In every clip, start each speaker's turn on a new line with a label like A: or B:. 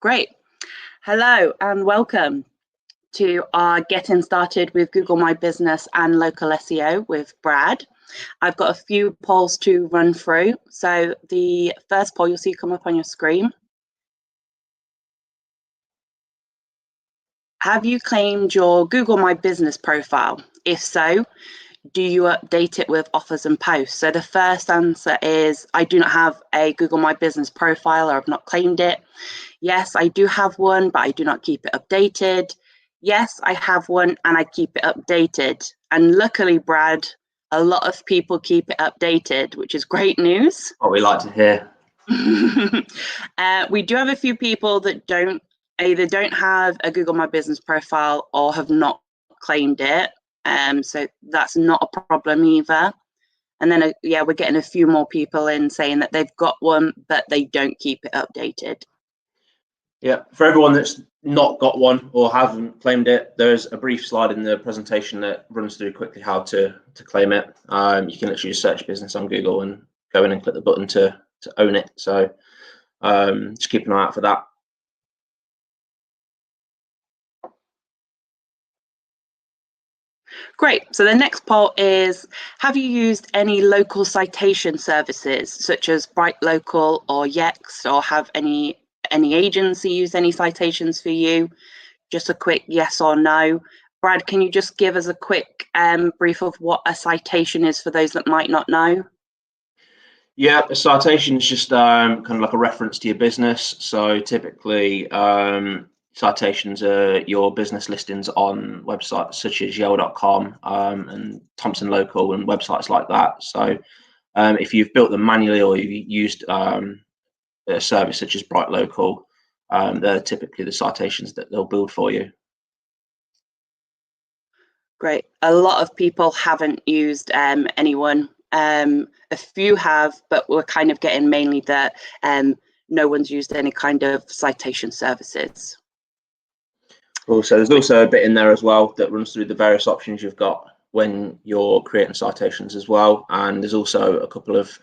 A: Great. Hello and welcome to our Getting Started with Google My Business and Local SEO with Brad. I've got a few polls to run through. So the first poll you'll see come up on your screen. Have you claimed your Google My Business profile? If so, do you update it with offers and posts? So the first answer is I do not have a Google My Business profile, or I've not claimed it. Yes, I do have one, but I do not keep it updated. Yes, I have one and I keep it updated. And luckily, Brad, a lot of people keep it updated, which is great news.
B: What we like to hear.
A: We do have a few people that either don't have a Google My Business profile or have not claimed it. So that's not a problem either. And then, yeah, we're getting a few more people in saying that they've got one, but they don't keep it updated.
B: Yeah, for everyone that's not got one or haven't claimed it, there's a brief slide in the presentation that runs through quickly how to claim it. You can literally search business on Google and go in and click the button to own it. So just keep an eye out for that.
A: Great. So the next poll is, have you used any local citation services such as Bright Local or Yext, or have any agency used any citations for you? Just a quick yes or no. Brad, can you just give us a quick brief of what a citation is for those that might not know?
B: Yeah, a citation is just kind of like a reference to your business. So typically, citations are your business listings on websites such as Yale.com and Thompson Local and websites like that. So if you've built them manually or you've used a service such as Bright Local, they're typically the citations that they'll build for you.
A: Great. A lot of people haven't used anyone. A few have, but we're kind of getting mainly that no one's used any kind of citation services.
B: Also, there's also a bit in there as well that runs through the various options you've got when you're creating citations as well. And there's also a couple of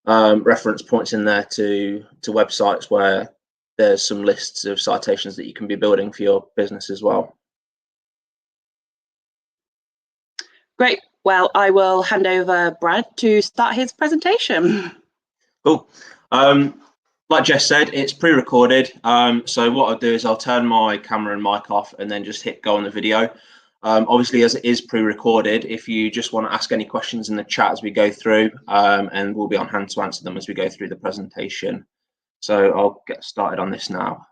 B: reference points in there to websites where there's some lists of citations that you can be building for your business as well.
A: Great. Well, I will hand over Brad to start his presentation.
B: Cool. Like Jess said, it's pre-recorded. So what I'll do is I'll turn my camera and mic off and then just hit go on the video. Obviously, as it is pre-recorded, if you just want to ask any questions in the chat as we go through, and we'll be on hand to answer them as we go through the presentation. So I'll get started on this now.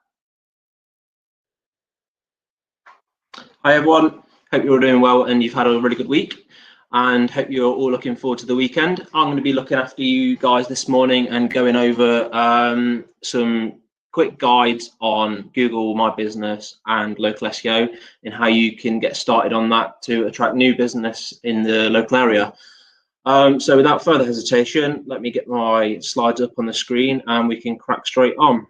B: Hi everyone, hope you're all doing well and you've had a really good week, and hope you're all looking forward to the weekend. I'm going to be looking after you guys this morning and going over some quick guides on Google My Business and local SEO and how you can get started on that to attract new business in the local area. So without further hesitation, let me get my slides up on the screen and we can crack straight on.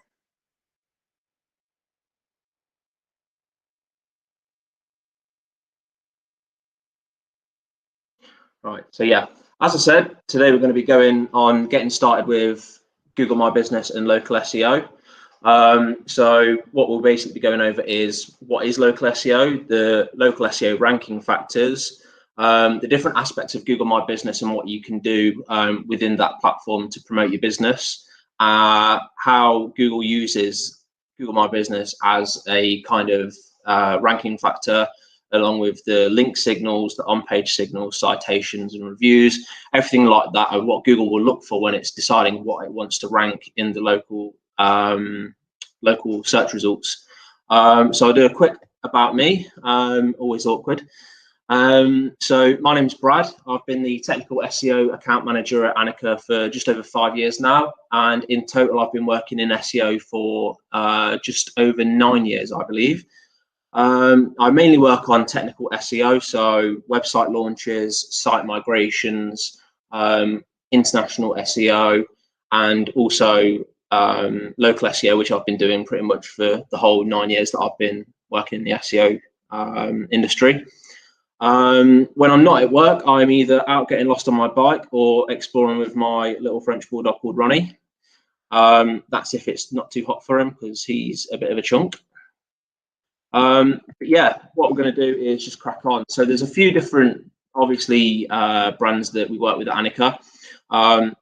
B: Right, so yeah, as I said, today we're going to be going on getting started with Google My Business and local SEO. So what we'll basically be going over is what is local SEO, the local SEO ranking factors, the different aspects of Google My Business and what you can do within that platform to promote your business, how Google uses Google My Business as a kind of ranking factor, along with the link signals, the on-page signals, citations and reviews, everything like that, and what Google will look for when it's deciding what it wants to rank in the local search results. So I'll do a quick about me, always awkward. So my name's Brad. I've been the Technical SEO Account Manager at Annika for just over 5 years now, and in total I've been working in SEO for just over 9 years, I believe. I mainly work on technical SEO, so website launches, site migrations, international SEO, and also local SEO, which I've been doing pretty much for the whole 9 years that I've been working in the SEO industry. When I'm not at work, I'm either out getting lost on my bike or exploring with my little French bulldog called Ronnie. That's if it's not too hot for him, because he's a bit of a chunk. But yeah, what we're going to do is just crack on. So there's a few different, obviously, brands that we work with at Anika.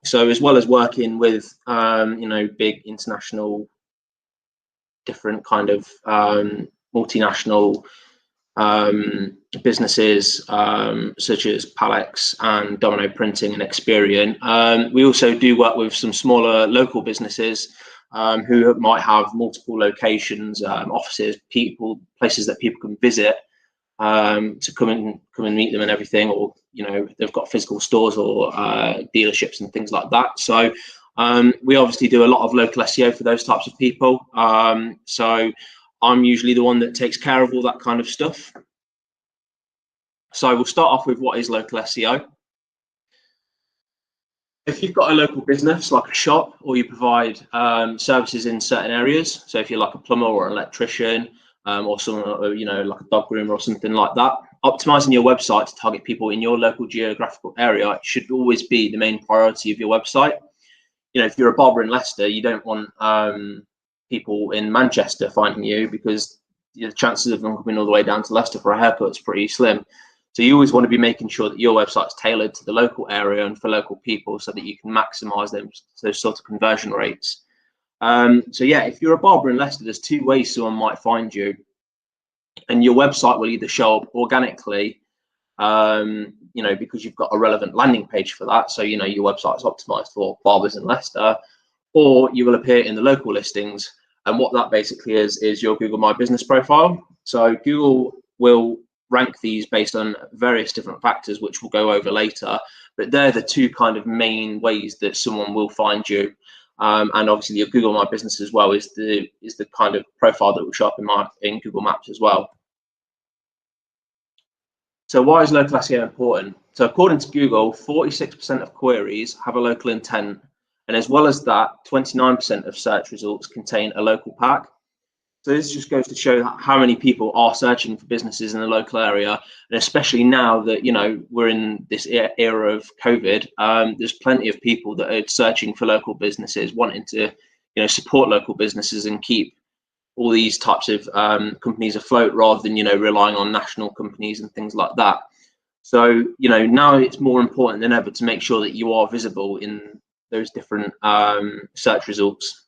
B: So as well as working with, you know, big international, different kind of multinational businesses such as Palex and Domino Printing and Experian, we also do work with some smaller local businesses who might have multiple locations, offices, places that people can visit to come and meet them and everything, or you know, they've got physical stores or dealerships and things like that. So we obviously do a lot of local SEO for those types of people. So I'm usually the one that takes care of all that kind of stuff. So we'll start off with what is local SEO. If you've got a local business like a shop, or you provide services in certain areas, so if you're like a plumber or an electrician, or someone, you know, like a dog groomer or something like that, optimizing your website to target people in your local geographical area should always be the main priority of your website. You know, if you're a barber in Leicester, you don't want people in Manchester finding you, because the chances of them coming all the way down to Leicester for a haircut is pretty slim. So you always want to be making sure that your website's tailored to the local area and for local people, so that you can maximize those sort of conversion rates. So yeah, if you're a barber in Leicester, there's two ways someone might find you, and your website will either show up organically, you know, because you've got a relevant landing page for that, so you know your website is optimized for barbers in Leicester, or you will appear in the local listings. And what that basically is your Google My Business profile. So Google will rank these based on various different factors, which we'll go over later, but they're the two kind of main ways that someone will find you. And obviously your Google My Business as well is the kind of profile that will show up in Google Maps as well. So why is local SEO important? So according to Google, 46% of queries have a local intent, and as well as that, 29% of search results contain a local pack. So this just goes to show how many people are searching for businesses in the local area, and especially now that, you know, we're in this era of COVID, there's plenty of people that are searching for local businesses, wanting to, you know, support local businesses and keep all these types of companies afloat, rather than, you know, relying on national companies and things like that. So, you know, now it's more important than ever to make sure that you are visible in those different search results.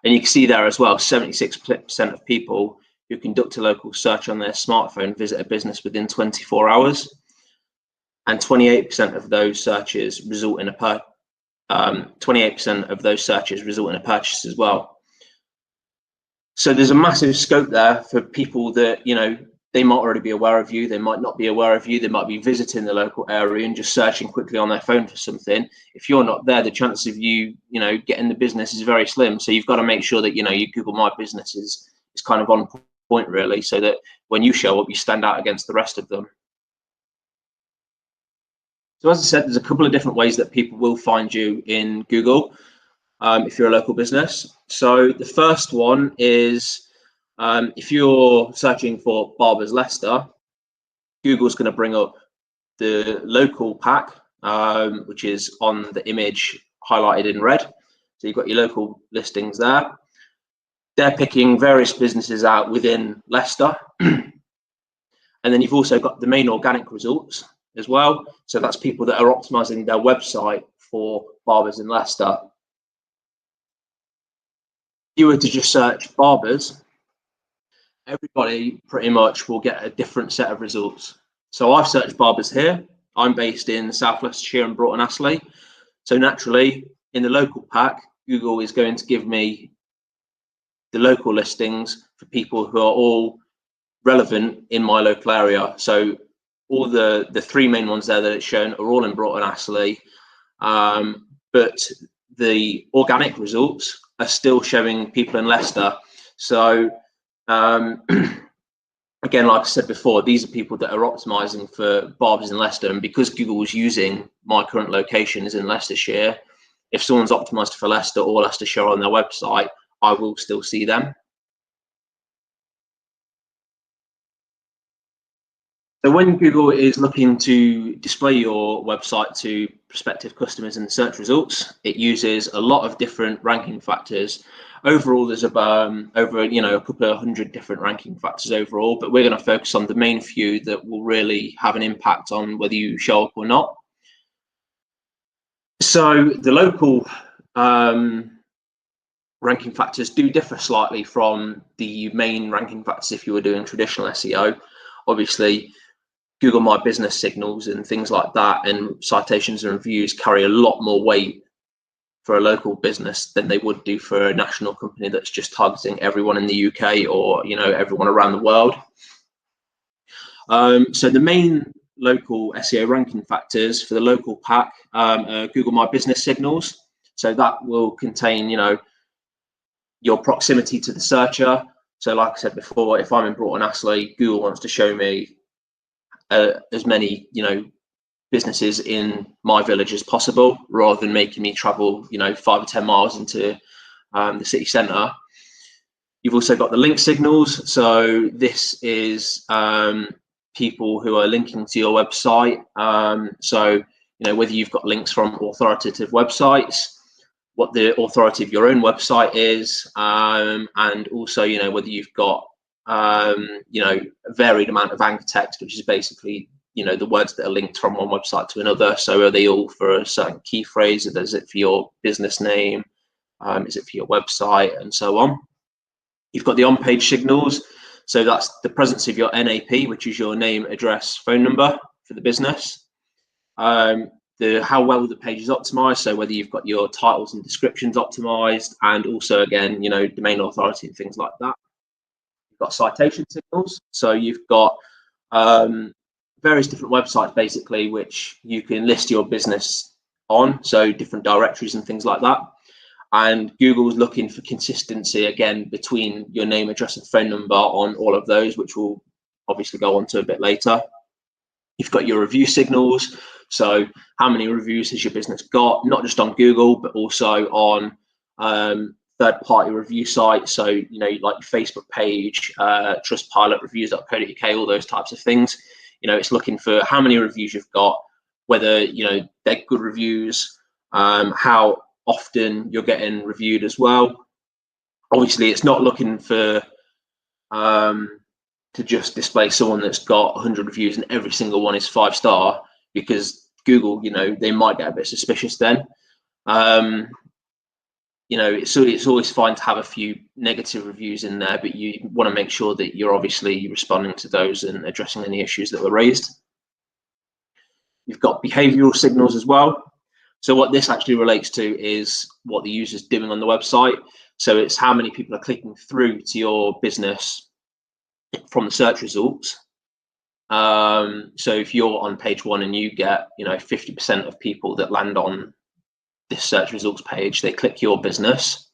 B: And you can see there as well, 76% of people who conduct a local search on their smartphone visit a business within 24 hours. And 28% of those searches result in a 28% of those searches result in a purchase as well. So there's a massive scope there for people that, you know, they might already be aware of you, they might not be aware of you, they might be visiting the local area and just searching quickly on their phone for something. If you're not there, the chance of you, you know, getting the business is very slim. So you've got to make sure that, you know, your Google My Business is kind of on point, really, so that when you show up, you stand out against the rest of them. So as I said, there's a couple of different ways that people will find you in Google if you're a local business. So the first one is, if you're searching for Barbers Leicester, Google's going to bring up the local pack, which is on the image highlighted in red. So you've got your local listings there. They're picking various businesses out within Leicester. And then you've also got the main organic results as well. So that's people that are optimizing their website for barbers in Leicester. If you were to just search barbers, everybody pretty much will get a different set of results. So I've searched barbers here. I'm based in South Leicestershire and Broughton Astley. So naturally, in the local pack, Google is going to give me the local listings for people who are all relevant in my local area. So all the three main ones there that it's shown are all in Broughton Astley, but the organic results are still showing people in Leicester. So again, like I said before, these are people that are optimizing for barbers in Leicester, and because Google was using my current location is in Leicestershire, if someone's optimized for Leicester or Leicestershire on their website, I will still see them. So when Google is looking to display your website to prospective customers in the search results, it uses a lot of different ranking factors. Overall, there's about over a couple of hundred different ranking factors overall, but we're going to focus on the main few that will really have an impact on whether you show up or not. So the local ranking factors do differ slightly from the main ranking factors if you were doing traditional SEO. Obviously, Google My Business signals and things like that, and citations and reviews carry a lot more weight for a local business than they would do for a national company that's just targeting everyone in the UK or everyone around the world. So the main local SEO ranking factors for the local pack are Google My Business signals. So that will contain your proximity to the searcher. So like I said before, if I'm in Broughton Astley, Google wants to show me as many businesses in my village as possible, rather than making me travel 5 or 10 miles into the city centre. You've also got the link signals. So this is people who are linking to your website. So whether you've got links from authoritative websites, what the authority of your own website is, and also whether you've got a varied amount of anchor text, which is basically the words that are linked from one website to another. So are they all for a certain key phrase? Is it for your business name? Is it for your website, and so on? You've got the on-page signals. So that's the presence of your NAP, which is your name, address, phone number for the business. How well the page is optimized, so whether you've got your titles and descriptions optimized, and also again domain authority and things like that. You've got citation signals, so you've got various different websites basically which you can list your business on, so different directories and things like that. And Google's looking for consistency again between your name, address, and phone number on all of those, which we'll obviously go on to a bit later. You've got your review signals. So how many reviews has your business got, not just on Google, but also on third-party review sites. So, like your Facebook page, Trustpilot, reviews.co.uk, all those types of things. It's looking for how many reviews you've got, whether, they're good reviews, how often you're getting reviewed as well. Obviously, it's not looking for to just display someone that's got 100 reviews and every single one is 5-star, because Google, they might get a bit suspicious then. It's always fine to have a few negative reviews in there, but you want to make sure that you're obviously responding to those and addressing any issues that were raised. You've got behavioral signals as well. So what this actually relates to is what the user's doing on the website. So it's how many people are clicking through to your business from the search results. So if you're on page 1 and you get 50% of people that land on this search results page, they click your business,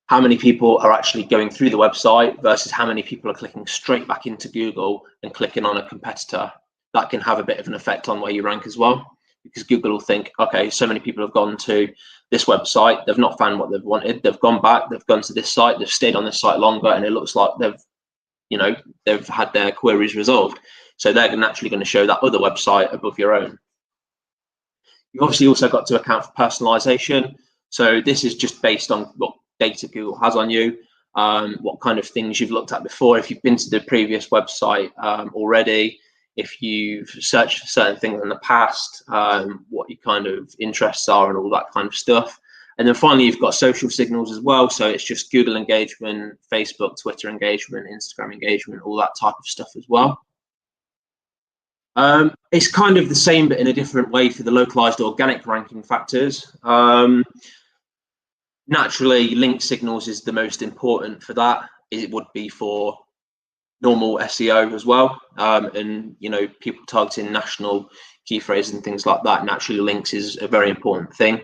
B: how many people are actually going through the website versus how many people are clicking straight back into Google and clicking on a competitor. That can have a bit of an effect on where you rank as well, because Google will think, okay, so many people have gone to this website, they've not found what they've wanted, they've gone back, they've gone to this site, they've stayed on this site longer, and it looks like they've had their queries resolved. So they're naturally going to show that other website above your own. You've obviously also got to account for personalization. So this is just based on what data Google has on you, what kind of things you've looked at before, if you've been to the previous website already, if you've searched for certain things in the past, what your kind of interests are and all that kind of stuff. And then finally, you've got social signals as well. So it's just Google engagement, Facebook, Twitter engagement, Instagram engagement, all that type of stuff as well. It's kind of the same, but in a different way for the localized organic ranking factors. Naturally, link signals is the most important for that. It would be for normal SEO as well. And, people targeting national key phrases and things like that. Naturally, links is a very important thing,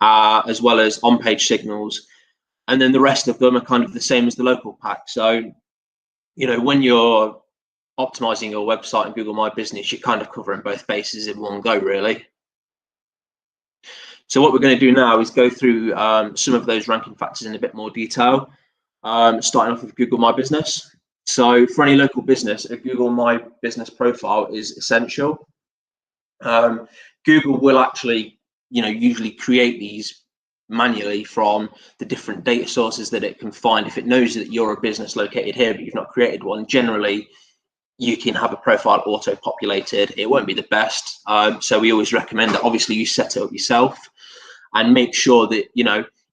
B: as well as on-page signals. And then the rest of them are kind of the same as the local pack. So, when you're optimizing your website and Google My Business, you're kind of covering both bases in one go, really. So what we're going to do now is go through some of those ranking factors in a bit more detail, starting off with Google My Business. So for any local business, a Google My Business profile is essential. Google will actually, usually create these manually from the different data sources that it can find. If it knows that you're a business located here, but you've not created one, generally you can have a profile auto-populated. It won't be the best. So we always recommend that obviously you set it up yourself and make sure that,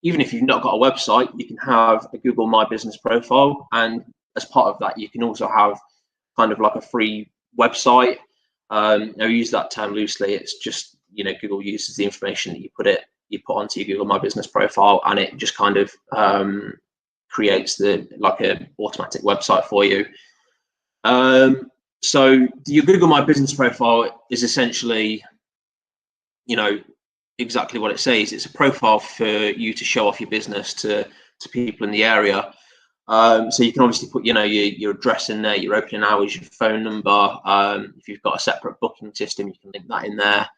B: even if you've not got a website, you can have a Google My Business profile. And as part of that, you can also have kind of like a free website. I use that term loosely. It's just, Google uses the information that you put onto your Google My Business profile, and it just kind of creates like an automatic website for you. So your Google My Business profile is essentially, exactly what it says. It's a profile for you to show off your business to people in the area. So you can obviously put, your address in there, your opening hours, your phone number. If you've got a separate booking system, you can link that in there.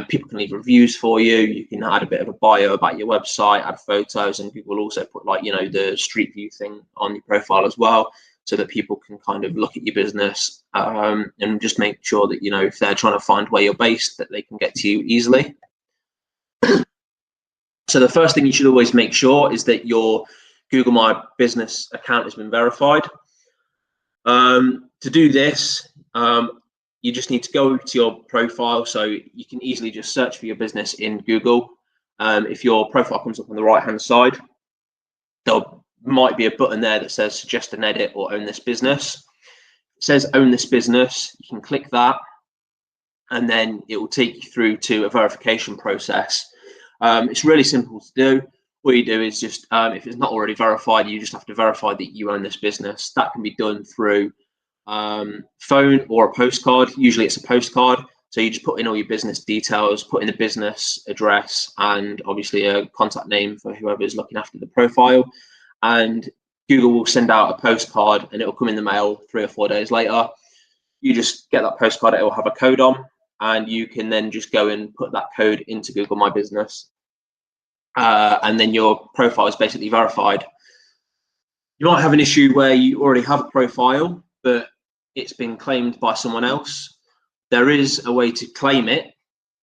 B: People can leave reviews for you. You can add a bit of a bio about your website, add photos, and Google will also put the street view thing on your profile as well, so that people can kind of look at your business and just make sure that, if they're trying to find where you're based, that they can get to you easily. So the first thing you should always make sure is that your Google My Business account has been verified. To do this, you just need to go to your profile. So you can easily just search for your business in Google. If your profile comes up on the right-hand side, there might be a button there that says suggest an edit or own this business. It says own this business. You can click that, and then it will take you through to a verification process. It's really simple to do. What you do is just, if it's not already verified, you just have to verify that you own this business. That can be done through phone or a postcard. Usually it's a postcard. So you just put in all your business details, put in the business address, and obviously a contact name for whoever's looking after the profile. And Google will send out a postcard, and it will come in the mail 3 or 4 days later. You just get that postcard, it will have a code on, and you can then just go and put that code into Google My Business. And then your profile is basically verified. You might have an issue where you already have a profile, but it's been claimed by someone else. There is a way to claim it.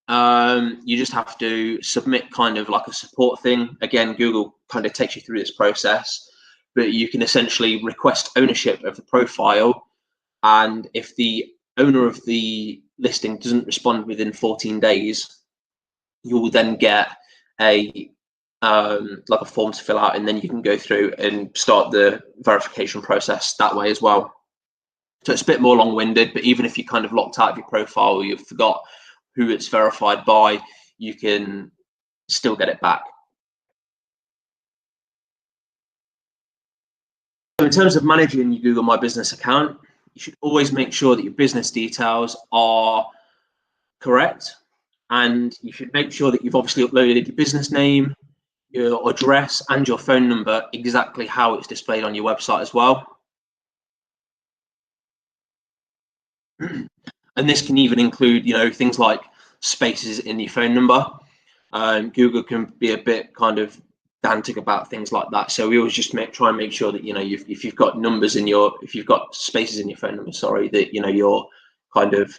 B: You just have to submit kind of like a support thing. Again, Google kind of takes you through this process, but you can essentially request ownership of the profile. And if the owner of the listing doesn't respond within 14 days, you will then get like a form to fill out, and then you can go through and start the verification process that way as well. So it's a bit more long-winded, but even if you kind of locked out of your profile, or you've forgot who it's verified by, you can still get it back. So in terms of managing your Google My Business account, you should always make sure that your business details are correct, and you should make sure that you've obviously uploaded your business name, your address, and your phone number exactly how it's displayed on your website as well. And this can even include, things like spaces in your phone number. Google can be a bit kind of pedantic about things like that. So we always just try and make sure that, if you've got numbers if you've got spaces in your phone number, that, you're kind of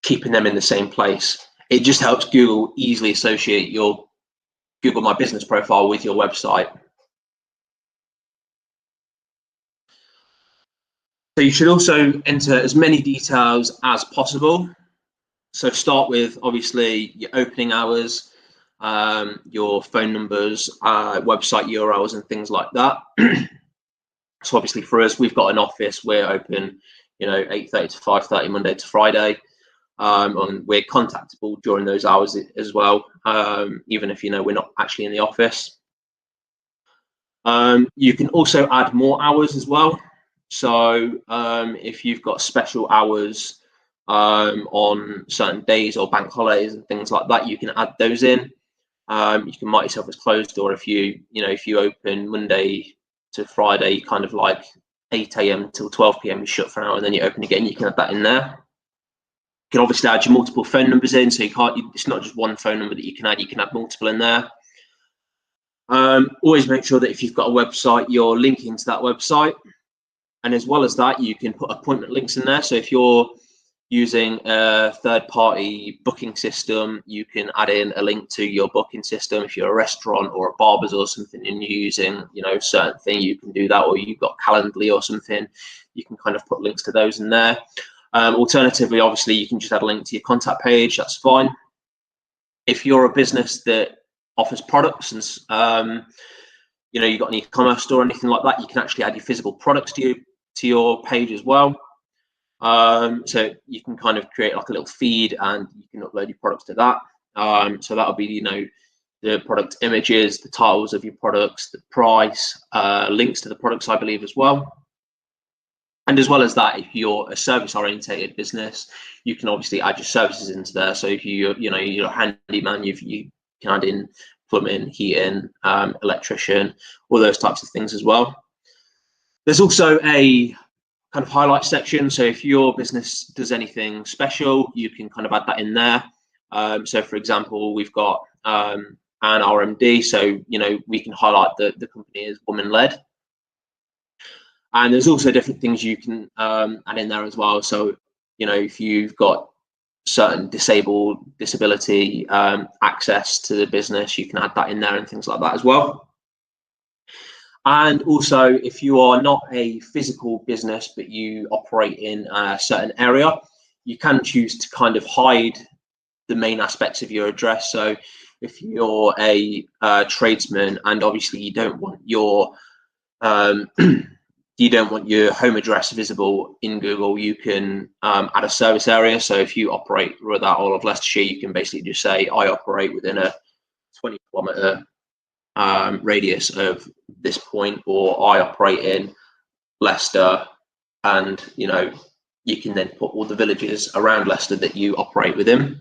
B: keeping them in the same place. It just helps Google easily associate your Google My Business profile with your website. So you should also enter as many details as possible. So start with obviously your opening hours, your phone numbers, website URLs, and things like that. So obviously for us, we've got an office. We're open, 8:30 to 5:30 Monday to Friday. And we're contactable during those hours as well, even if we're not actually in the office. You can also add more hours as well. So if you've got special hours on certain days or bank holidays and things like that, you can add those in. You can mark yourself as closed, or if you open Monday to Friday, kind of like 8 AM till 12 PM, you shut for an hour, and then you open again. You can add that in there. You can obviously add your multiple phone numbers in, so it's not just one phone number that you can add multiple in there. Always make sure that if you've got a website, you're linking to that website. And as well as that, you can put appointment links in there. So if you're using a third-party booking system, you can add in a link to your booking system. If you're a restaurant or a barber's or something and you're using, a certain thing, you can do that. Or you've got Calendly or something, you can kind of put links to those in there. Alternatively, obviously, you can just add a link to your contact page. That's fine. If you're a business that offers products and you've got an e-commerce store or anything like that, you can actually add your physical products to your page as well. So you can kind of create like a little feed and you can upload your products to that. So that'll be, the product images, the titles of your products, the price, links to the products, I believe, as well. And as well as that, if you're a service-orientated business, you can obviously add your services into there. So if you're a handyman, you can add in plumbing, heating, electrician, all those types of things as well. There's also a kind of highlight section. So if your business does anything special, you can kind of add that in there. So for example, we've got an RMD. So, we can highlight the company is woman-led. And there's also different things you can add in there as well. So, if you've got certain disability access to the business, you can add that in there and things like that as well. And also, if you are not a physical business, but you operate in a certain area, you can choose to kind of hide the main aspects of your address. So if you're a tradesman and obviously you don't want your home address visible in Google, you can add a service area. So if you operate throughout all of Leicestershire, you can basically just say, I operate within a 20-kilometre radius of this point, or I operate in Leicester, and you can then put all the villages around Leicester that you operate within.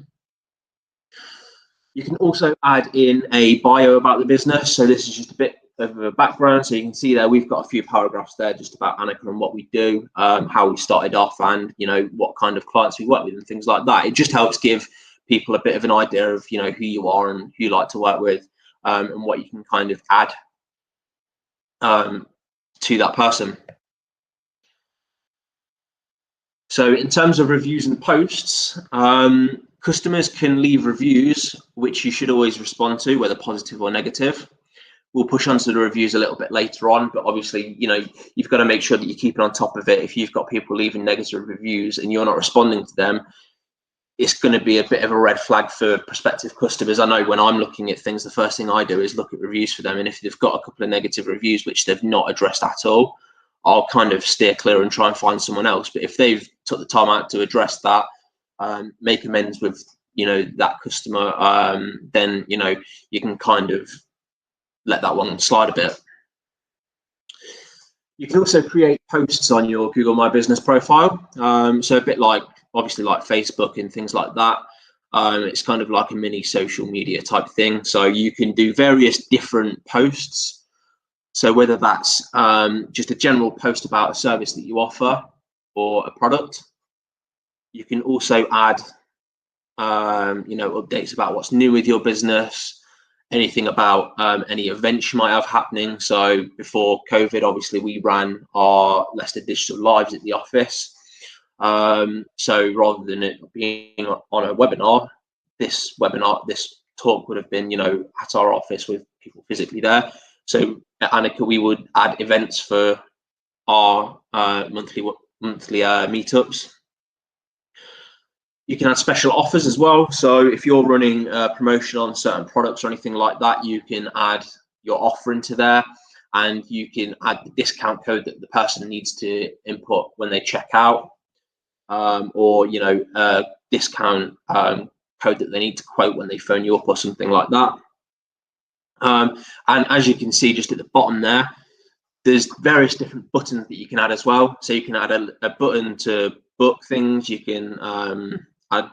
B: You can also add in a bio about the business. So this is just a bit of a background. So you can see there, we've got a few paragraphs there just about Anika and what we do, how we started off, and what kind of clients we work with and things like that. It just helps give people a bit of an idea of who you are and who you like to work with, and what you can kind of add to that person. So in terms of reviews and posts, customers can leave reviews, which you should always respond to, whether positive or negative. We'll push onto the reviews a little bit later on, but obviously, you've got to make sure that you're keeping on top of it. If you've got people leaving negative reviews and you're not responding to them, it's going to be a bit of a red flag for prospective customers. I know when I'm looking at things, the first thing I do is look at reviews for them. And if they've got a couple of negative reviews, which they've not addressed at all, I'll kind of steer clear and try and find someone else. But if they've took the time out to address that, make amends with that customer, then you can kind of let that one slide a bit. You can also create posts on your Google My Business profile, so a bit like obviously like Facebook and things like that. It's kind of like a mini social media type thing, so you can do various different posts. So whether that's just a general post about a service that you offer or a product, you can also add updates about what's new with your business, anything about any events you might have happening. So before COVID, obviously we ran our Leicester Digital Lives at the office. So rather than it being on a webinar, this talk would have been at our office with people physically there. So at Anika, we would add events for our monthly meetups. You can add special offers as well. So if you're running a promotion on certain products or anything like that, you can add your offer into there, and you can add the discount code that the person needs to input when they check out, or a discount code that they need to quote when they phone you up or something like that. And as you can see just at the bottom there, there's various different buttons that you can add as well. So you can add a button to book things. You can add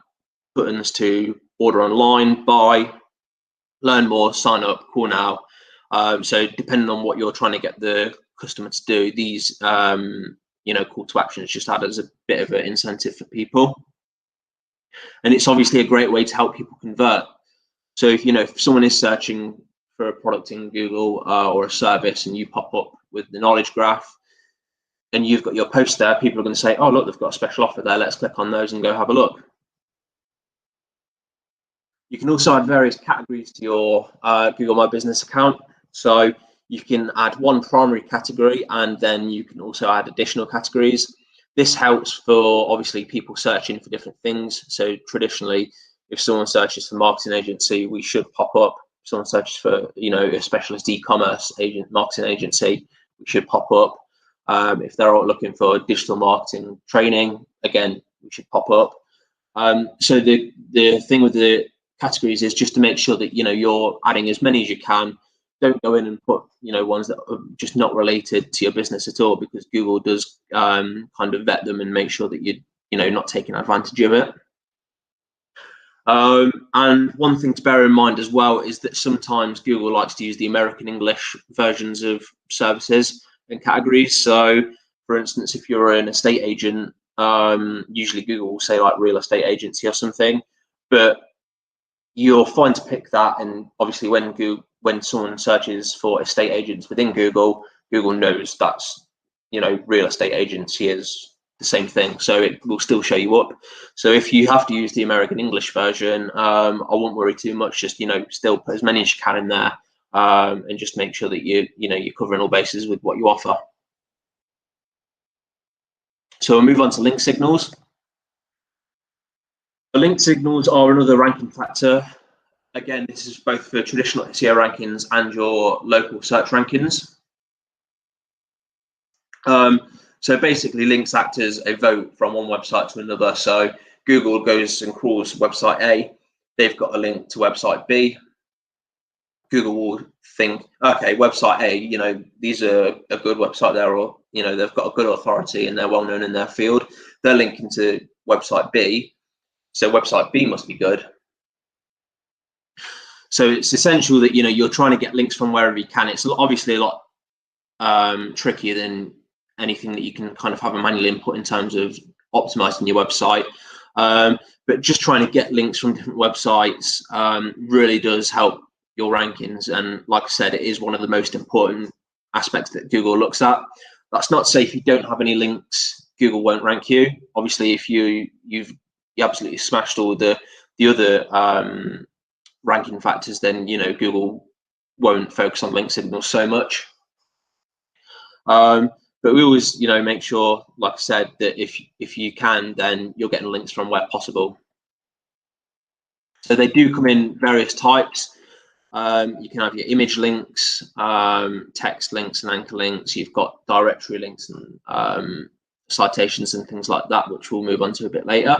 B: buttons to order online, buy, learn more, sign up, call now. So depending on what you're trying to get the customer to do, these call to actions just add as a bit of an incentive for people. And it's obviously a great way to help people convert. So if someone is searching for a product in Google or a service, and you pop up with the knowledge graph, and you've got your post there, people are going to say, oh, look, they've got a special offer there. Let's click on those and go have a look. You can also add various categories to your Google My Business account. So you can add one primary category, and then you can also add additional categories. This helps for obviously people searching for different things. So traditionally, if someone searches for marketing agency, we should pop up. If someone searches for, a specialist e-commerce marketing agency, we should pop up. If they're all looking for digital marketing training, again, we should pop up. So the thing with the categories is just to make sure that you're adding as many as you can. Don't go in and put ones that are just not related to your business at all, because Google does kind of vet them and make sure that you're not taking advantage of it. And one thing to bear in mind as well is that sometimes Google likes to use the American English versions of services and categories. So for instance, if you're an estate agent, usually Google will say like real estate agency or something, but you're fine to pick that. And obviously when someone searches for estate agents within Google, Google knows that's real estate agency is the same thing, so it will still show you up. So if you have to use the American English version, I won't worry too much. Just still put as many as you can in there, and just make sure that you're covering all bases with what you offer. So we'll move on to link signals. The link signals are another ranking factor. Again, this is both for traditional SEO rankings and your local search rankings. So basically, links act as a vote from one website to another. So Google goes and crawls website A, they've got a link to website B. Google will think, okay, website A, these are a good website there, or they've got a good authority and they're well known in their field. They're linking to website B, so website B must be good. So it's essential that you're trying to get links from wherever you can. It's obviously a lot trickier than anything that you can kind of have a manual input in terms of optimizing your website, but just trying to get links from different websites really does help your rankings. And like I said, it is one of the most important aspects that Google looks at. That's not to say if you don't have any links, Google won't rank you. Obviously, if you've absolutely smashed all the other ranking factors, then Google won't focus on link signals so much. But we always make sure, like I said, that if you can, then you're getting links from where possible. So they do come in various types. You can have your image links, text links and anchor links. You've got directory links and citations and things like that, which we'll move on to a bit later.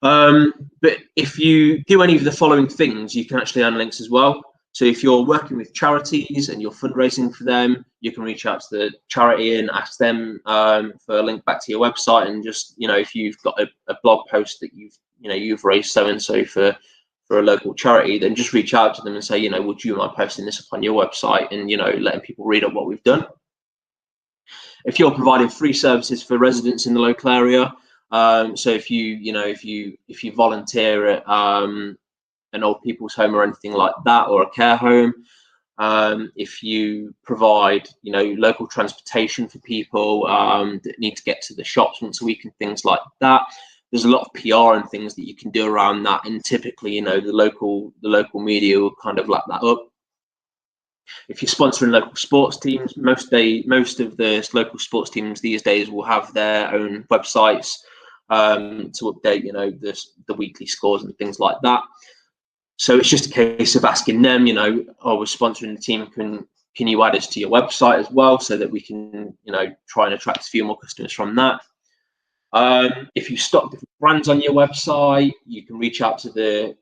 B: But if you do any of the following things, you can actually earn links as well. So if you're working with charities and you're fundraising for them, you can reach out to the charity and ask them for a link back to your website. And just if you've got a blog post that you've raised so and so for a local charity, then just reach out to them and say, would you mind posting this up on your website, and letting people read up what we've done. If you're providing free services for residents in the local area, so if you volunteer at an old people's home or anything like that, or a care home, if you provide local transportation for people that need to get to the shops once a week and things like that, there's a lot of PR and things that you can do around that, and typically the local media will kind of lap that up. If you're sponsoring local sports teams, most of the local sports teams these days will have their own websites to update the weekly scores and things like that. So it's just a case of asking them, we're sponsoring the team, can you add us to your website as well, so that we can, try and attract a few more customers from that. If you stock different brands on your website, you can reach out to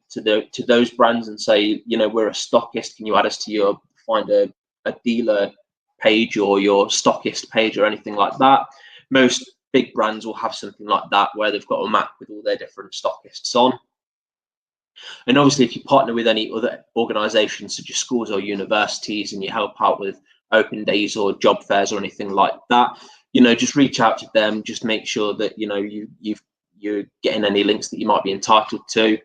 B: those brands and say, we're a stockist, can you add us to find a dealer page or your stockist page or anything like that. Most big brands will have something like that, where they've got a map with all their different stockists on. And obviously, if you partner with any other organizations such as schools or universities, and you help out with open days or job fairs or anything like that, just reach out to them. Just make sure that you're getting any links that you might be entitled to.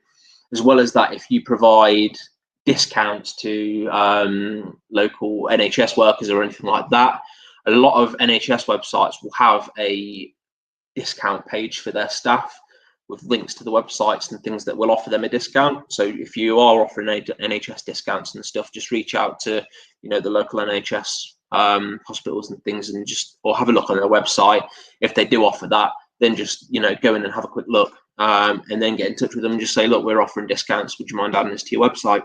B: As well as that, if you provide discounts to local NHS workers or anything like that, a lot of NHS websites will have a discount page for their staff with links to the websites and things that will offer them a discount. So if you are offering NHS discounts and stuff, just reach out to, the local NHS hospitals and things, and or have a look on their website. If they do offer that, then just go in and have a quick look, and then get in touch with them and just say, look, we're offering discounts, would you mind adding this to your website?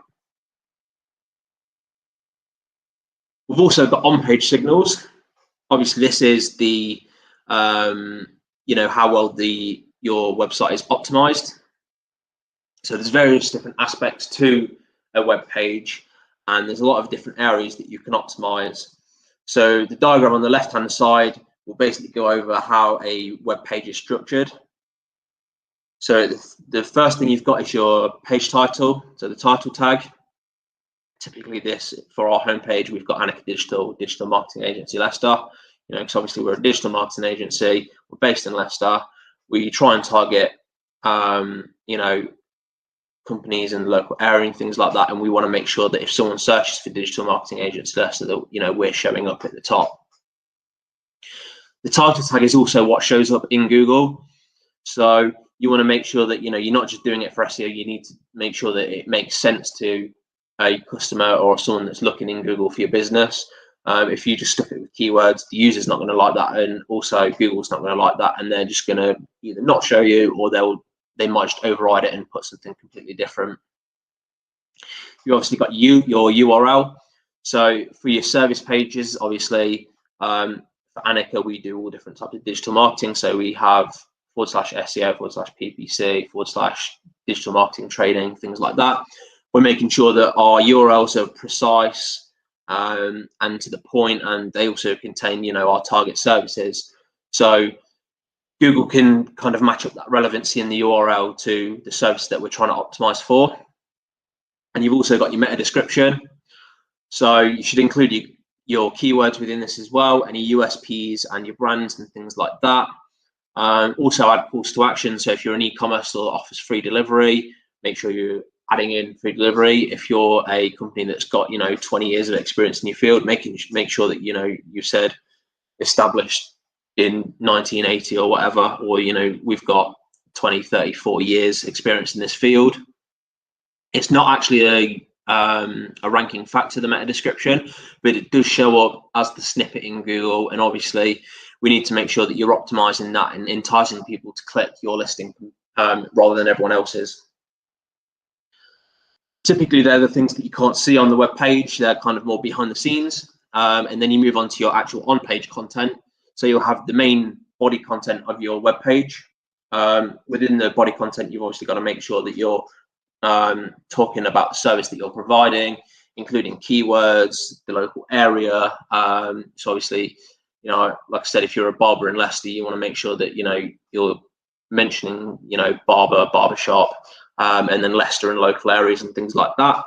B: We've also got on-page signals. Obviously, this is the how well your website is optimized. So there's various different aspects to a web page, and there's a lot of different areas that you can optimize. So the diagram on the left-hand side will basically go over how a web page is structured. So the first thing you've got is your page title, so the title tag. Typically this, for our homepage, we've got Anika Digital Marketing Agency Leicester, because obviously we're a digital marketing agency, we're based in Leicester. We try and target, companies in the local area and things like that. And we want to make sure that if someone searches for digital marketing agency Leicester, that, we're showing up at the top. The title tag is also what shows up in Google. So you want to make sure that, you're not just doing it for SEO, you need to make sure that it makes sense to a customer or someone that's looking in Google for your business. If you just stuff it with keywords, the user's not going to like that, and also Google's not going to like that, and they're just going to either not show you, or they might just override it and put something completely different. You obviously got your URL. So for your service pages, obviously, for Anika, we do all different types of digital marketing. So we have /SEO, /PPC, /digital marketing training, things like that. We're making sure that our URLs are precise and to the point, and they also contain, our target services. So Google can kind of match up that relevancy in the URL to the service that we're trying to optimize for. And you've also got your meta description. So you should include your keywords within this as well, any USPs and your brands and things like that. Also add calls to action. So if you're an e-commerce that offers free delivery, make sure you're adding in free delivery. If you're a company that's got 20 years of experience in your field, make sure that you said established in 1980 or whatever, or we've got 20, 30, 40 years experience in this field. It's not actually a ranking factor, the meta description, but it does show up as the snippet in Google, and obviously we need to make sure that you're optimizing that and enticing people to click your listing rather than everyone else's. Typically, they're the things that you can't see on the web page. They're kind of more behind the scenes. And then you move on to your actual on-page content. So you'll have the main body content of your web page. Within the body content, you've obviously got to make sure that you're talking about the service that you're providing, including keywords, the local area. So obviously, like I said, if you're a barber in Leicester, you want to make sure that, you're mentioning, barbershop, and then Leicester and local areas and things like that.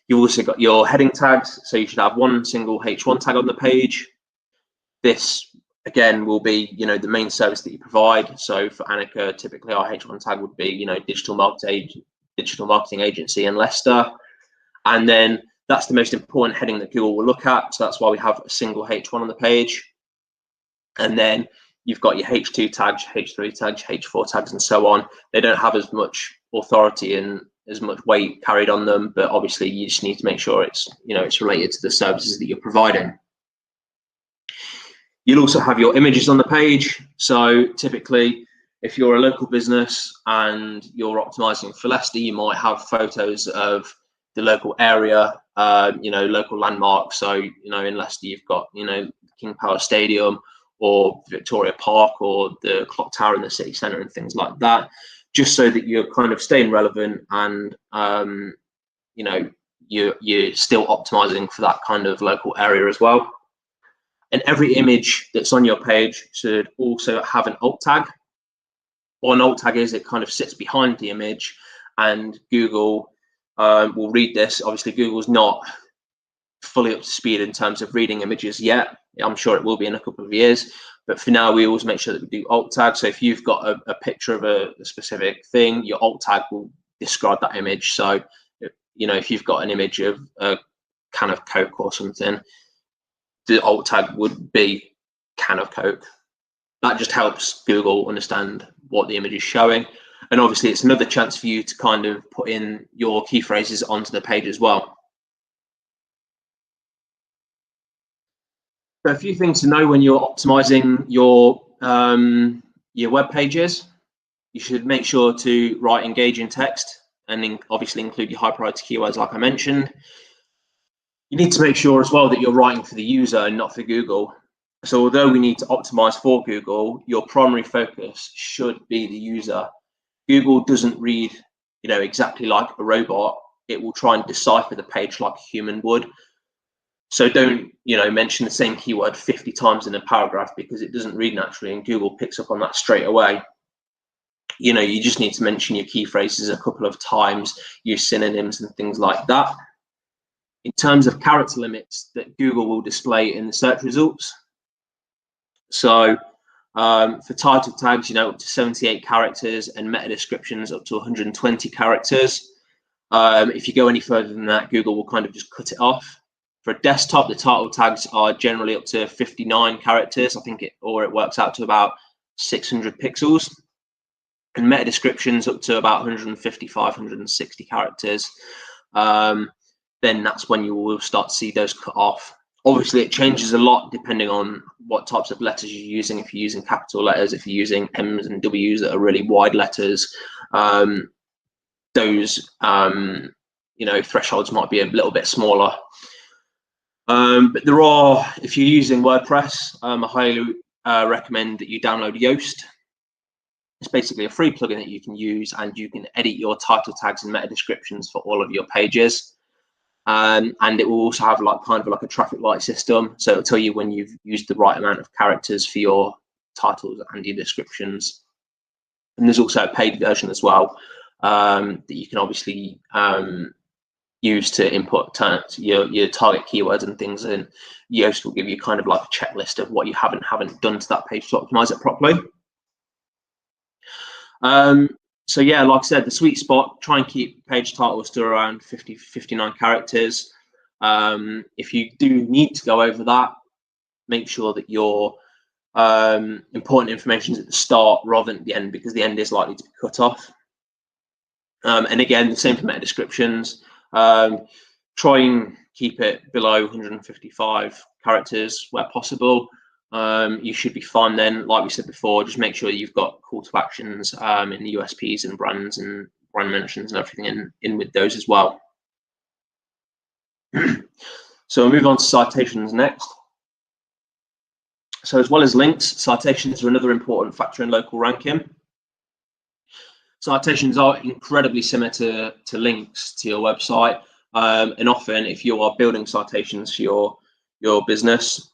B: You've also got your heading tags. So you should have one single H1 tag on the page. This, again, will be, the main service that you provide. So for Anika, typically our H1 tag would be, digital marketing agency in Leicester. And then that's the most important heading that Google will look at. So that's why we have a single H1 on the page. And then you've got your H2 tags, H3 tags, H4 tags, and so on. They don't have as much authority and as much weight carried on them, but obviously you just need to make sure it's, it's related to the services that you're providing. You'll also have your images on the page. So typically, if you're a local business and you're optimizing for Leicester, you might have photos of the local area, local landmarks. So, in Leicester, you've got, King Power Stadium, or Victoria Park, or the clock tower in the city centre, and things like that, just so that you're kind of staying relevant and you're still optimizing for that kind of local area as well. And every image that's on your page should also have an alt tag. What an alt tag is, it kind of sits behind the image, and Google will read this. Obviously, Google's not fully up to speed in terms of reading images yet. I'm sure it will be in a couple of years, but for now we always make sure that we do alt tags. So if you've got a picture of a specific thing, your alt tag will describe that image. So if you've got an image of a can of Coke or something, the alt tag would be can of Coke. That just helps Google understand what the image is showing. And obviously it's another chance for you to kind of put in your key phrases onto the page as well. So a few things to know when you're optimizing your web pages. You should make sure to write engaging text and obviously include your high priority keywords like I mentioned. You need to make sure as well that you're writing for the user and not for Google. So although we need to optimize for Google, your primary focus should be the user. Google doesn't read, exactly like a robot. It will try and decipher the page like a human would. So don't, mention the same keyword 50 times in a paragraph, because it doesn't read naturally and Google picks up on that straight away. You just need to mention your key phrases a couple of times, use synonyms and things like that. In terms of character limits that Google will display in the search results. So for title tags, up to 78 characters, and meta descriptions up to 120 characters. If you go any further than that, Google will kind of just cut it off. For a desktop, the title tags are generally up to 59 characters, I think, it works out to about 600 pixels. And meta descriptions up to about 155, 160 characters. Then that's when you will start to see those cut off. Obviously, it changes a lot depending on what types of letters you're using. If you're using capital letters, if you're using M's and W's that are really wide letters, those thresholds might be a little bit smaller. But there are, if you're using WordPress, I highly recommend that you download Yoast. It's basically a free plugin that you can use, and you can edit your title tags and meta descriptions for all of your pages. And it will also have kind of a traffic light system, so it'll tell you when you've used the right amount of characters for your titles and your descriptions. And there's also a paid version as well that you can obviously use to input your target keywords and things, and Yoast will give you kind of like a checklist of what you haven't done to that page to optimize it properly. So yeah, like I said, the sweet spot, try and keep page titles to around 59 characters. If you do need to go over that, make sure that your important information is at the start rather than at the end, because the end is likely to be cut off. And again, the same for meta descriptions. Try and keep it below 155 characters where possible. You should be fine then. Like we said before, just make sure you've got call to actions in the USPs and brands and brand mentions and everything in with those as well. So we'll move on to citations next. So as well as links, citations are another important factor in local ranking. Citations are incredibly similar to links to your website, and often if you are building citations for your business,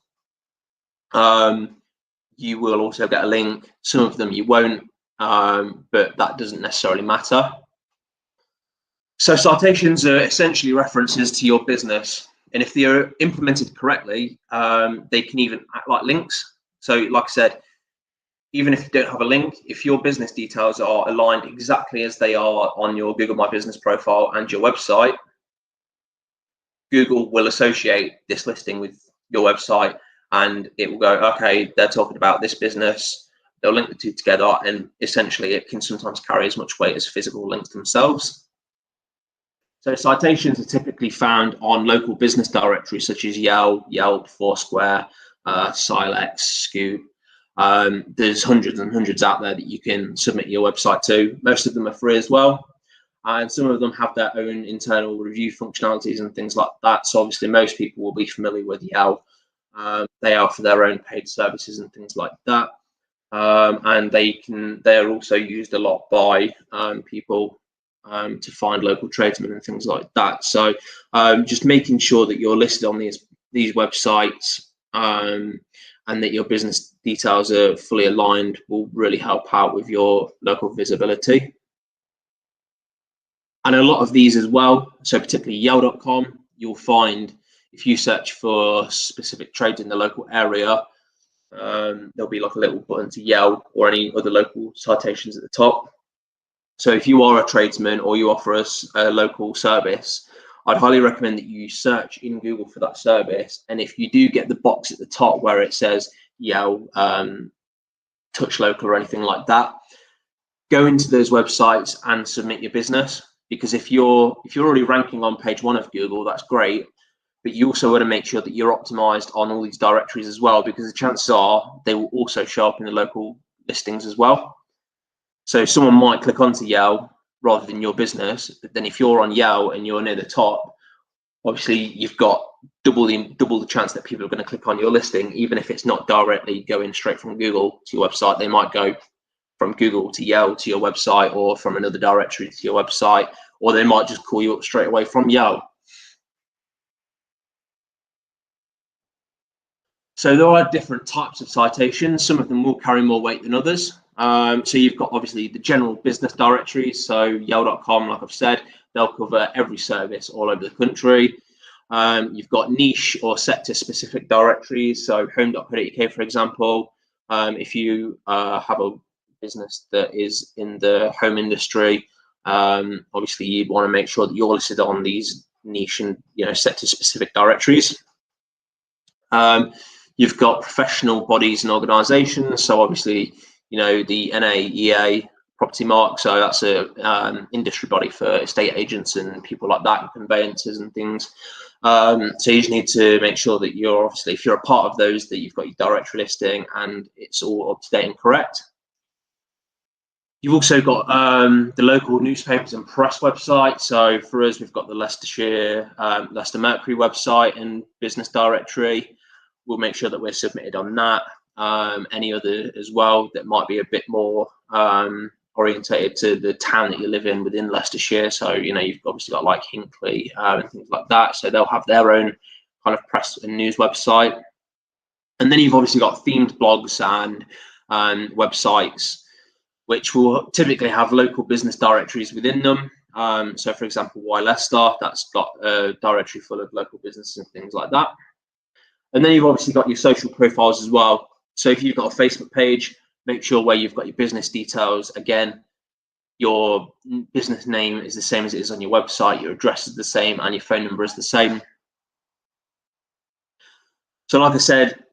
B: you will also get a link. Some of them you won't, but that doesn't necessarily matter. So citations are essentially references to your business, and if they are implemented correctly, they can even act like links. So like I said, even if you don't have a link, if your business details are aligned exactly as they are on your Google My Business profile and your website, Google will associate this listing with your website, and it will go, okay, they're talking about this business. They'll link the two together, and essentially it can sometimes carry as much weight as physical links themselves. So citations are typically found on local business directories such as Yelp, Foursquare, Silex, Scoop. There's hundreds and hundreds out there that you can submit your website to. Most of them are free as well, and some of them have their own internal review functionalities and things like that. So obviously most people will be familiar with Yelp. They are for their own paid services and things like that, and they are also used a lot by people to find local tradesmen and things like that. So just making sure that you're listed on these websites and that your business details are fully aligned will really help out with your local visibility. And a lot of these as well, so particularly Yale.com, you'll find if you search for specific trades in the local area, there'll be like a little button to Yale or any other local citations at the top. So if you are a tradesman or you offer us a local service, I'd highly recommend that you search in Google for that service. And if you do get the box at the top where it says Yell, Touch Local or anything like that, go into those websites and submit your business. Because if you're already ranking on page 1 of Google, that's great. But you also want to make sure that you're optimized on all these directories as well, because the chances are they will also show up in the local listings as well. So someone might click onto Yell rather than your business, but then if you're on Yell and you're near the top, obviously you've got double the chance that people are going to click on your listing, even if it's not directly going straight from Google to your website. They might go from Google to Yell to your website, or from another directory to your website, or they might just call you up straight away from Yell. So there are different types of citations. Some of them will carry more weight than others. So you've got obviously the general business directories. So Yell.com, like I've said, they'll cover every service all over the country. You've got niche or sector specific directories. So home.co.uk, for example, if you have a business that is in the home industry, obviously you'd want to make sure that you're listed on these niche and sector specific directories. You've got professional bodies and organisations. So obviously, the NAEA property mark. So that's a industry body for estate agents and people like that, conveyancers and things. So you just need to make sure that you're obviously, if you're a part of those, that you've got your directory listing and it's all up to date and correct. You've also got the local newspapers and press website. So for us, we've got the Leicester Mercury website and business directory. We'll make sure that we're submitted on that. Any other as well that might be a bit more orientated to the town that you live in within Leicestershire. So, you've obviously got like Hinckley and things like that. So they'll have their own kind of press and news website. And then you've obviously got themed blogs and websites, which will typically have local business directories within them. So for example, Why Leicester, that's got a directory full of local businesses and things like that. And then you've obviously got your social profiles as well. So if you've got a Facebook page, make sure where you've got your business details, again, your business name is the same as it is on your website, your address is the same, and your phone number is the same. So like I said,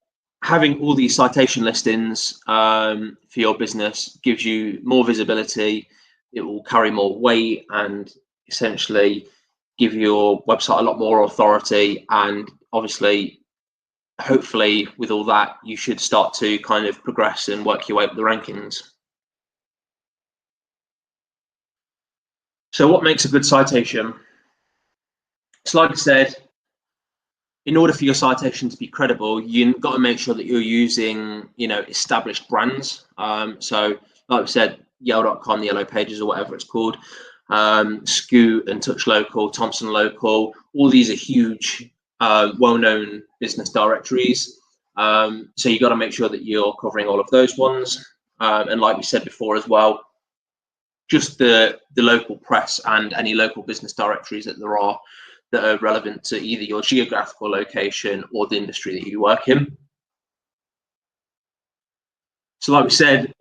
B: having all these citation listings for your business gives you more visibility. It will carry more weight and essentially give your website a lot more authority. And obviously, hopefully with all that, you should start to kind of progress and work your way up the rankings. So what makes a good citation? So like I said, in order for your citation to be credible, you've got to make sure that you're using, established brands. So like I said, Yell.com, the Yellow Pages or whatever it's called, Scoot and Touch Local, Thompson Local, all these are huge, well-known business directories. So you've got to make sure that you're covering all of those ones. And like we said before as well, just the local press and any local business directories that there are that are relevant to either your geographical location or the industry that you work in. So like we said,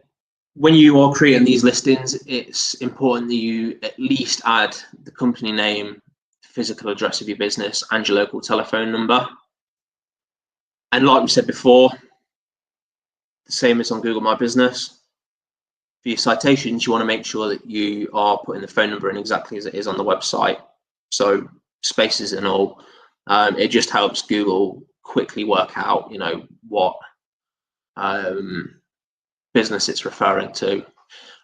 B: when you are creating these listings, it's important that you at least add the company name, the physical address of your business, and your local telephone number. And like we said before, the same as on Google My Business. For your citations, you want to make sure that you are putting the phone number in exactly as it is on the website. So spaces and all. It just helps Google quickly work out, what business it's referring to.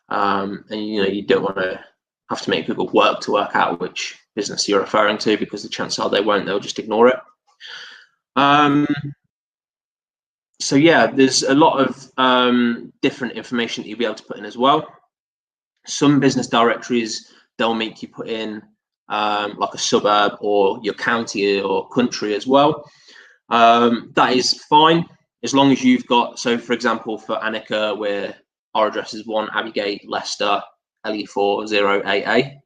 B: And you don't want to have to make Google work to work out which business you're referring to, because the chances are they won't, they'll just ignore it. So yeah, there's a lot of different information that you'll be able to put in as well. Some business directories, they'll make you put in like a suburb or your county or country as well. That is fine as long as you've got, so for example, for Annika, where our address is 1 Abbygate, Leicester, LE40AA.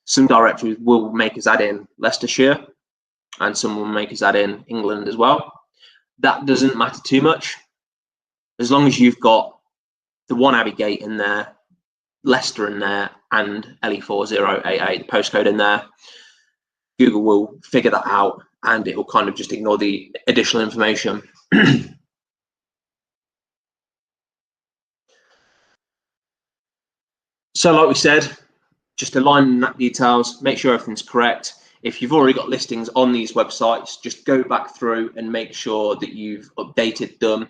B: Some directories will make us add in Leicestershire, and some will make us add in England as well. That doesn't matter too much, as long as you've got the 1 Abbygate in there, Leicester in there, and LE40AA, the postcode in there. Google will figure that out and it will kind of just ignore the additional information. So like we said, just align that details, make sure everything's correct. If you've already got listings on these websites, just go back through and make sure that you've updated them.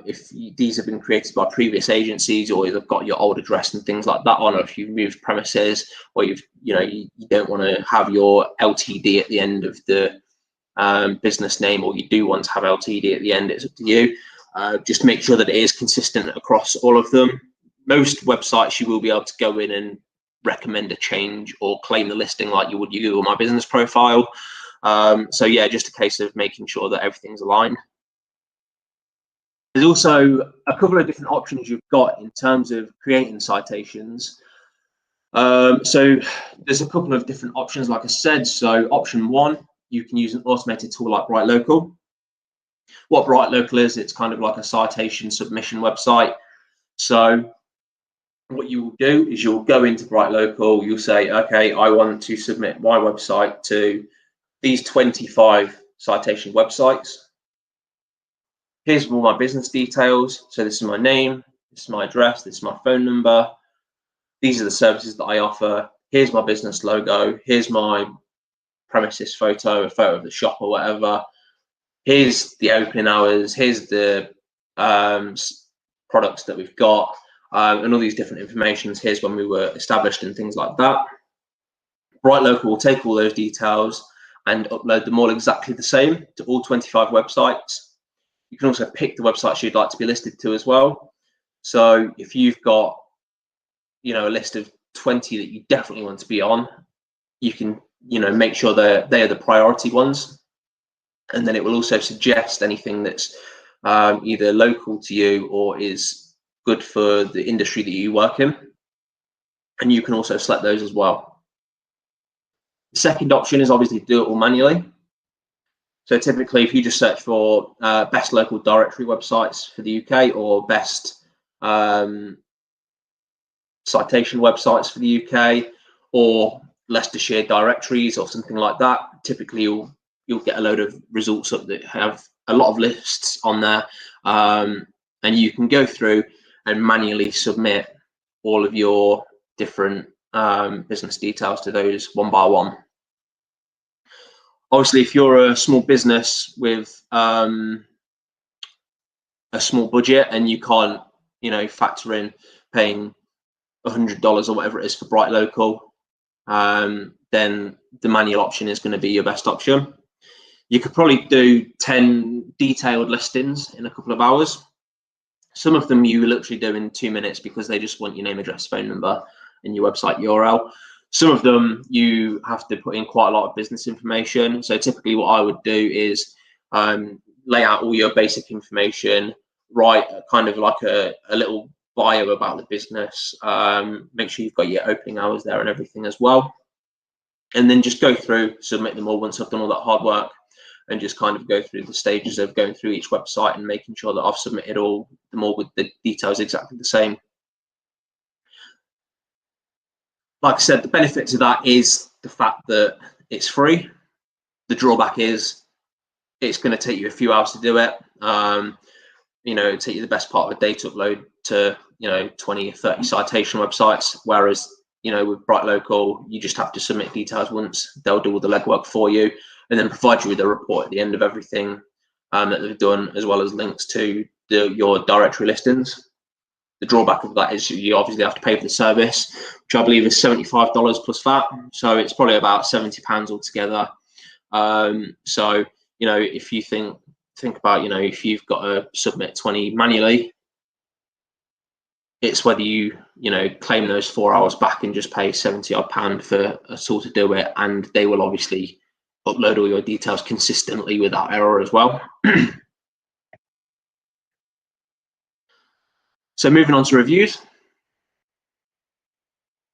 B: If these have been created by previous agencies, or they've got your old address and things like that on, or if you've moved premises, or you don't want to have your LTD at the end of the business name, or you do want to have LTD at the end, it's up to you. Just make sure that it is consistent across all of them. Most websites you will be able to go in and recommend a change or claim the listing like you would Google My Business profile. So yeah, just a case of making sure that everything's aligned. There's also a couple of different options you've got in terms of creating citations. So there's a couple of different options, like I said. So option one, you can use an automated tool like BrightLocal. What BrightLocal is, it's kind of like a citation submission website. So what you will do is you'll go into BrightLocal, you'll say, okay, I want to submit my website to these 25 citation websites. Here's all my business details. So this is my name, this is my address, this is my phone number. These are the services that I offer. Here's my business logo. Here's my premises photo, a photo of the shop or whatever. Here's the opening hours. Here's the products that we've got. And all these different informations. Here's when we were established and things like that. BrightLocal will take all those details and upload them all exactly the same to all 25 websites. You can also pick the websites you'd like to be listed to as well. So if you've got, a list of 20 that you definitely want to be on, you can, make sure that they are the priority ones. And then it will also suggest anything that's either local to you or is good for the industry that you work in. And you can also select those as well. The second option is obviously do it all manually. So typically, if you just search for best local directory websites for the UK or best citation websites for the UK or Leicestershire directories or something like that, typically you'll get a load of results up that have a lot of lists on there, and you can go through and manually submit all of your different business details to those one by one. Obviously, if you're a small business with a small budget and you can't, factor in paying $100 or whatever it is for BrightLocal, then the manual option is going to be your best option. You could probably do 10 detailed listings in a couple of hours. Some of them you literally do in 2 minutes because they just want your name, address, phone number, and your website URL. Some of them you have to put in quite a lot of business information. So typically what I would do is lay out all your basic information, write kind of like a little bio about the business, make sure you've got your opening hours there and everything as well. And then just go through, submit them all once I've done all that hard work, and just kind of go through the stages of going through each website and making sure that I've submitted them all with the details exactly the same. Like I said, the benefit to that is the fact that it's free. The drawback is it's going to take you a few hours to do it. It'll take you the best part of a day to upload to 20 or 30 citation websites, whereas with BrightLocal you just have to submit details once. They'll do all the legwork for you and then provide you with a report at the end of everything that they've done, as well as links to your directory listings. The drawback of that is you obviously have to pay for the service, which I believe is $75 plus VAT, so it's probably about £70 altogether. So if you think about if you've got to submit 20 manually, it's whether you claim those 4 hours back and just pay £70 for a tool to do it, and they will obviously upload all your details consistently without error as well. So moving on to reviews.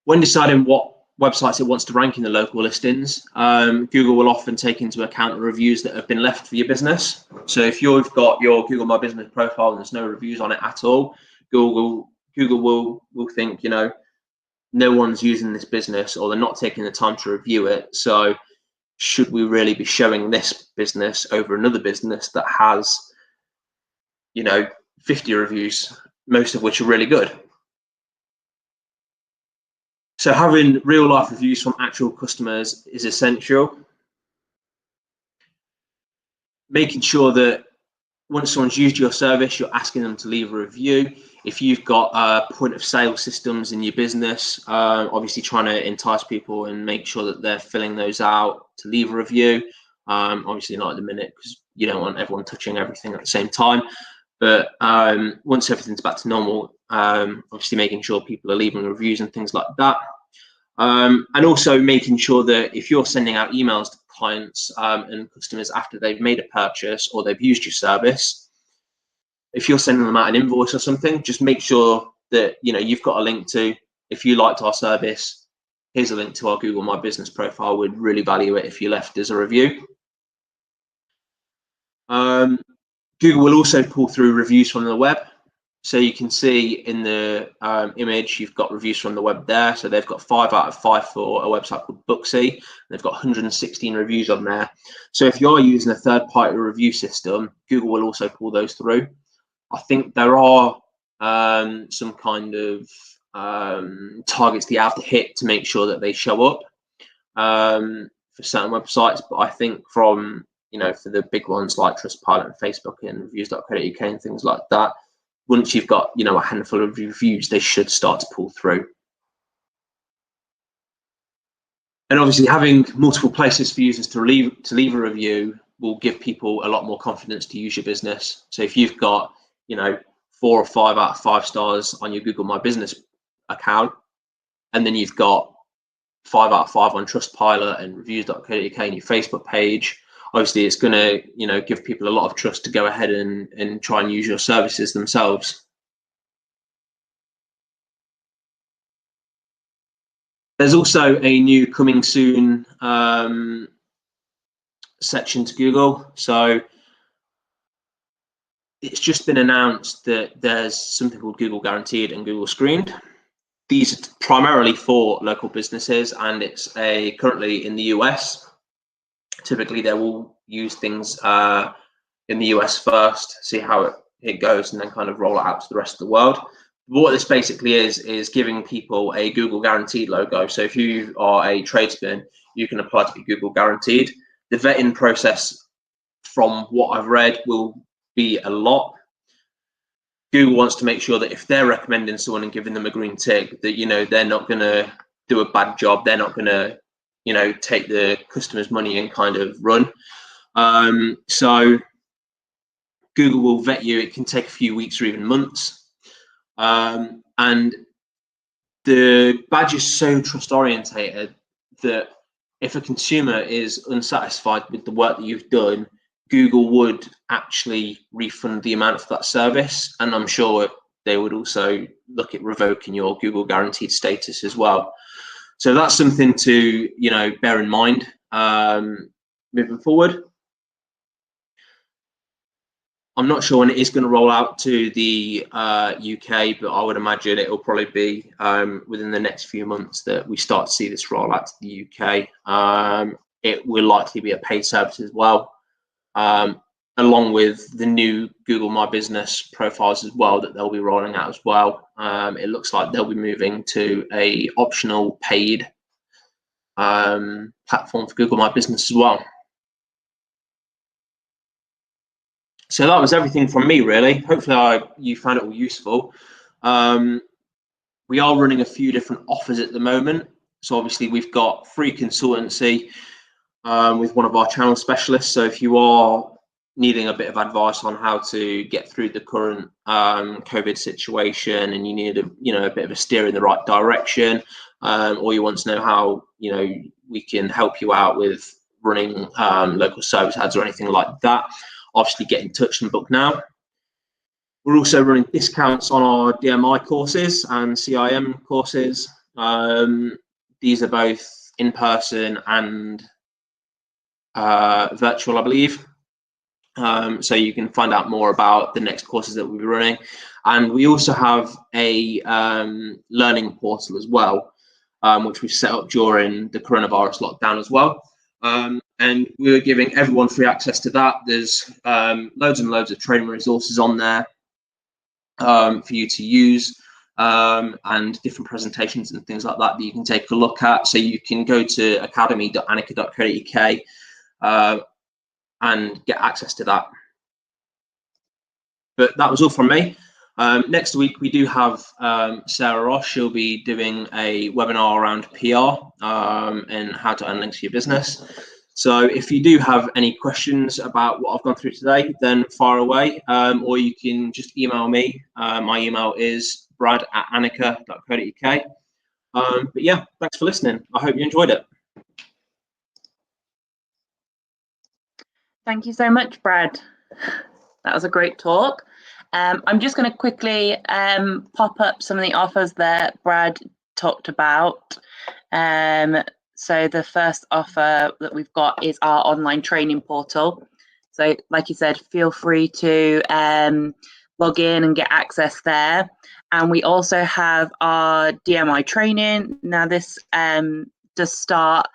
B: When deciding what websites it wants to rank in the local listings, Google will often take into account the reviews that have been left for your business. So if you've got your Google My Business profile and there's no reviews on it at all, Google will think, no one's using this business, or they're not taking the time to review it. So should we really be showing this business over another business that has, 50 reviews, most of which are really good? So having real life reviews from actual customers is essential. Making sure that once someone's used your service, you're asking them to leave a review. If you've got point of sale systems in your business, obviously trying to entice people and make sure that they're filling those out to leave a review. Obviously not at the minute, because you don't want everyone touching everything at the same time. But once everything's back to normal, obviously making sure people are leaving reviews and things like that. And also making sure that if you're sending out emails to clients and customers after they've made a purchase or they've used your service, if you're sending them out an invoice or something, just make sure that you've got a link to, if you liked our service, here's a link to our Google My Business profile. We'd really value it if you left us a review. Google will also pull through reviews from the web. So you can see in the image, you've got reviews from the web there. So they've got 5 out of 5 for a website called Booksy. They've got 116 reviews on there. So if you're using a third-party review system, Google will also pull those through. I think there are some kind of targets that you have to hit to make sure that they show up for certain websites. But I think from, for the big ones like Trustpilot and Facebook and reviews.co.uk and things like that, once you've got, a handful of reviews, they should start to pull through. And obviously having multiple places for users to leave a review will give people a lot more confidence to use your business. So if you've got, 4 or 5 out of 5 stars on your Google My Business account, and then you've got 5 out of 5 on Trustpilot and reviews.co.uk and your Facebook page, obviously it's going to, give people a lot of trust to go ahead and try and use your services themselves. There's also a new coming soon section to Google. So it's just been announced that there's something called Google Guaranteed and Google Screened. These are primarily for local businesses, and it's currently in the US. Typically, they will use things in the US first, see how it goes, and then kind of roll it out to the rest of the world. What this basically is giving people a Google Guaranteed logo. So if you are a tradesman, you can apply to be Google Guaranteed. The vetting process, from what I've read, will be a lot. Google wants to make sure that if they're recommending someone and giving them a green tick, that they're not going to do a bad job. They're not going to take the customer's money and kind of run. So Google will vet you. It can take a few weeks or even months. And the badge is so trust orientated that if a consumer is unsatisfied with the work that you've done, Google would actually refund the amount for that service. And I'm sure they would also look at revoking your Google Guaranteed status as well. So that's something to, bear in mind moving forward. I'm not sure when it is going to roll out to the UK, but I would imagine it will probably be within the next few months that we start to see this roll out to the UK. It will likely be a paid service as well, along with the new Google My Business profiles as well that they'll be rolling out as well. It looks like they'll be moving to a optional paid platform for Google My Business as well. So that was everything from me, really. Hopefully you found it all useful. We are running a few different offers at the moment. So obviously we've got free consultancy with one of our channel specialists. So if you are needing a bit of advice on how to get through the current COVID situation, and you need a bit of a steer in the right direction, or you want to know how we can help you out with running local service ads or anything like that, obviously get in touch and book now. We're also running discounts on our DMI courses and CIM courses. These are both in person and virtual, I believe. So you can find out more about the next courses that we'll be running. And we also have a learning portal as well, which we've set up during the coronavirus lockdown as well. and we're giving everyone free access to that. There's loads and loads of training resources on there for you to use, and different presentations and things like that that you can take a look at. So you can go to academy.anika.co.uk and get access to that. But that was all from me. Next week we do have Sarah Ross. She'll be doing a webinar around PR and how to earn links for your business. So if you do have any questions about what I've gone through today, then fire away, or you can just email me. My email is brad@anika.co.uk. But yeah, thanks for listening. I hope you enjoyed it.
A: Thank you so much, Brad. That was a great talk. I'm just going to quickly pop up some of the offers that Brad talked about. So the first offer that we've got is our online training portal. So like you said, feel free to log in and get access there. And we also have our DMI training. Now this does start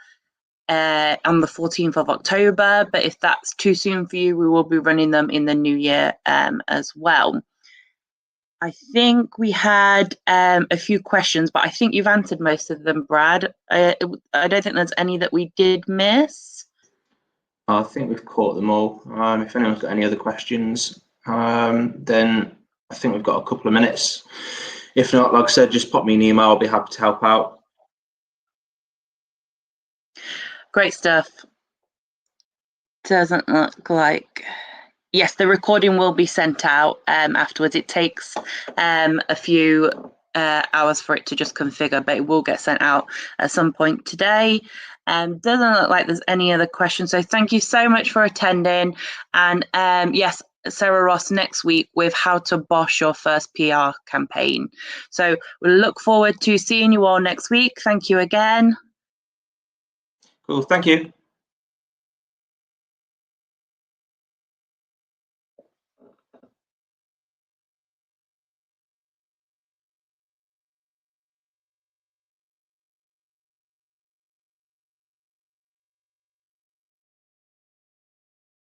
A: on the 14th of October, but if that's too soon for you, we will be running them in the new year as well. I think we had a few questions, but I think you've answered most of them, Brad. I don't think there's any that we did miss.
B: I think we've caught them all. If anyone's got any other questions, then I think we've got a couple of minutes. If not, like I said, just pop me an email. I'll be happy to help out.
A: Great stuff. Doesn't look like... Yes, the recording will be sent out afterwards. It takes a few hours for it to just configure, but it will get sent out at some point today. Doesn't look like there's any other questions. So thank you so much for attending. And yes, Sarah Ross next week with how to boss your first PR campaign. So we'll look forward to seeing you all next week. Thank you again.
B: Cool. Thank you.